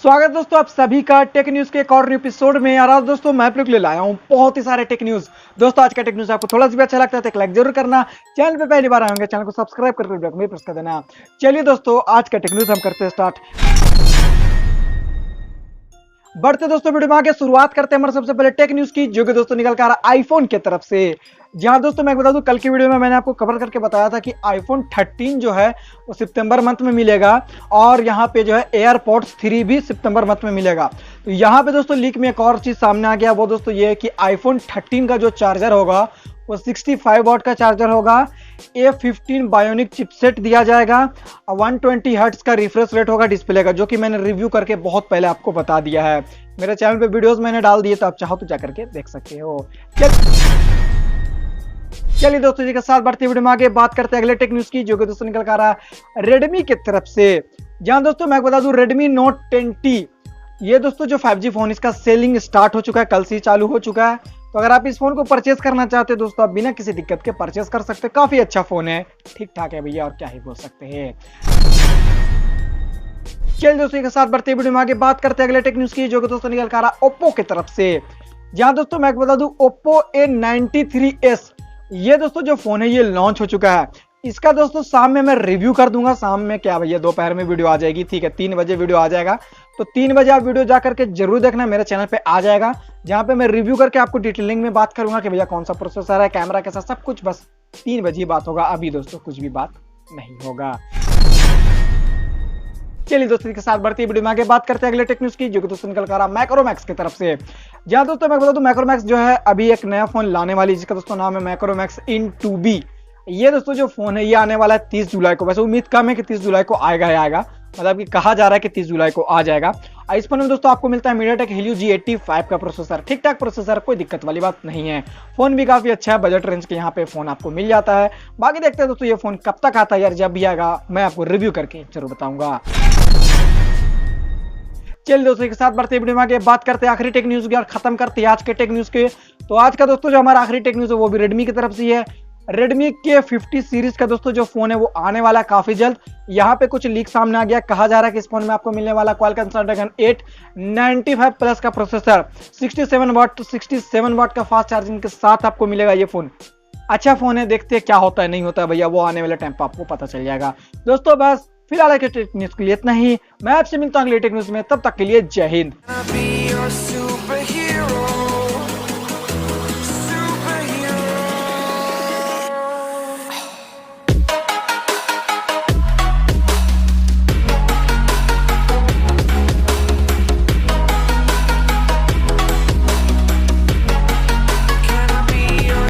स्वागत दोस्तों आप सभी का टेक न्यूज के एक और न्यू एपिसोड में। और आज दोस्तों मैं आप लोग ले लाया हूं बहुत ही सारे टेक न्यूज। दोस्तों आज का टेक न्यूज आपको थोड़ा सा भी अच्छा लगता है तो एक लाइक जरूर करना। चैनल पे पहली बार आए होंगे चैनल को सब्सक्राइब करके बेल आइकन प्रेस कर देना। चलिए दोस्तों आज का टेक न्यूज हम करते हैं स्टार्ट। बढ़ते दोस्तों वीडियो में आगे शुरुआत करते हैं हमारे सबसे पहले टेक न्यूज की, जो कि दोस्तों निकल कर आ रहा आईफोन की तरफ से। जहां दोस्तों मैं बता दूं कल की वीडियो में मैंने आपको कवर करके बताया था कि आईफोन 13 जो है वो सितंबर मंथ में मिलेगा और यहाँ पे जो है एयरपॉड्स 3 भी सितंबर मंथ में मिलेगा। तो यहाँ पे दोस्तों लीक में एक और चीज सामने आ गया, वो दोस्तों ये है कि आईफोन 13 का जो चार्जर होगा वो 65 वॉट का चार्जर होगा, A15 बायोनिक चिपसेट दिया जाएगा, 120 हर्ट्ज का रिफ्रेश रेट होगा डिस्प्ले का, जो कि मैंने रिव्यू करके बहुत पहले आपको बता दिया है। मेरे चैनल पे वीडियोस मैंने डाल दिए तो आप चाहो तो जाकर के देख सकते हो। चलिए दोस्तों जी के साथ बढ़ते वीडियो में आगे बात करते हैं अगले टेक न्यूज की, जो कि दोस्तों निकल कर आ रहा है रेडमी की तरफ से। जहां दोस्तों मैं बता दूं रेडमी नोट 10T ये दोस्तों जो 5G फोन इसका सेलिंग स्टार्ट हो चुका है, कल से चालू हो चुका है। तो अगर आप इस फोन को परचेज करना चाहते हैं दोस्तों आप बिना किसी दिक्कत के परचेज कर सकते हैं। काफी अच्छा फोन है, ठीक ठाक है भैया, और क्या ही बोल सकते हैं। चलिए दोस्तों के साथ बढ़ते वीडियो में आगे बात करते हैं अगले टेक न्यूज की, जो कि दोस्तों निकल कर आ रहा ओप्पो की तरफ से। जहां दोस्तों मैं बता दूं ओप्पो A93s ये दोस्तों जो फोन है ये लॉन्च हो चुका है। इसका दोस्तों शाम में मैं रिव्यू कर दूंगा। शाम में क्या भैया, दोपहर में वीडियो आ जाएगी, ठीक है 3 बजे वीडियो आ जाएगा। तो 3 बजे आप वीडियो जा करके जरूर देखना, मेरे चैनल पे आ जाएगा, जहां पे मैं रिव्यू करके आपको डिटेलिंग में बात करूंगा कि भैया कौन सा प्रोसेसर है, कैमरा कैसा, सब कुछ। बस 3 बजे ही बात होगा, अभी दोस्तों कुछ भी बात नहीं होगा। चलिए दोस्तों के साथ बढ़ती वीडियो में आगे बात करते हैं अगले टेक न्यूज की, जो कि दोस्तों निकल कर आ मैक्रोमैक्स की तरफ से। जहां दोस्तों मैं बता दूं मैक्रोमैक्स जो है अभी एक नया फोन लाने वाली, जिसका दोस्तों नाम है मैक्रोमैक्स इन 2B। ये दोस्तों जो फोन है ये आने वाला है 30 जुलाई को। वैसे उम्मीद कम है कि 30 जुलाई को आएगा ही आएगा, मतलब कि कहा जा रहा है कि 30 जुलाई को आ जाएगा। इस फोन में दोस्तों आपको मिलता है मीडियाटेक Helio G85 का प्रोसेसर, ठीक ठाक प्रोसेसर, कोई दिक्कत वाली बात नहीं है। फोन भी काफी अच्छा है, बजट रेंज के यहाँ पे फोन आपको मिल जाता है। बाकी देखते हैं दोस्तों ये फोन कब तक आता है यार, जब भी आएगा मैं आपको रिव्यू करके जरूर बताऊंगा। चलिए दोस्तों के साथ बढ़ते वीडियो में आगे बात करते हैं आखिरी टेक न्यूज की और खत्म करते हैं आज के टेक न्यूज के। तो आज का दोस्तों जो हमारा आखिरी टेक न्यूज है वो भी रेडमी की तरफ से है। रेडमी के 50 सीरीज का दोस्तों जो फोन है वो आने वाला है काफी जल्द। यहाँ पे कुछ लीक सामने आ गया, कहा जा रहा है कि इस फोन में आपको मिलने वाला क्वालकॉम स्नैपड्रैगन 895 प्लस का प्रोसेसर, 67 वाट का फास्ट चार्जिंग के साथ आपको मिलेगा। ये फोन अच्छा फोन है, देखते हैं क्या होता है नहीं होता है भैया, वो आने वाले टाइम पर आपको पता चल जाएगा। दोस्तों बस फिलहाल के टेक न्यूज के लिए इतना ही, मैं आपसे मिलता हूं अगले टेक न्यूज में, तब तक के लिए जय हिंद।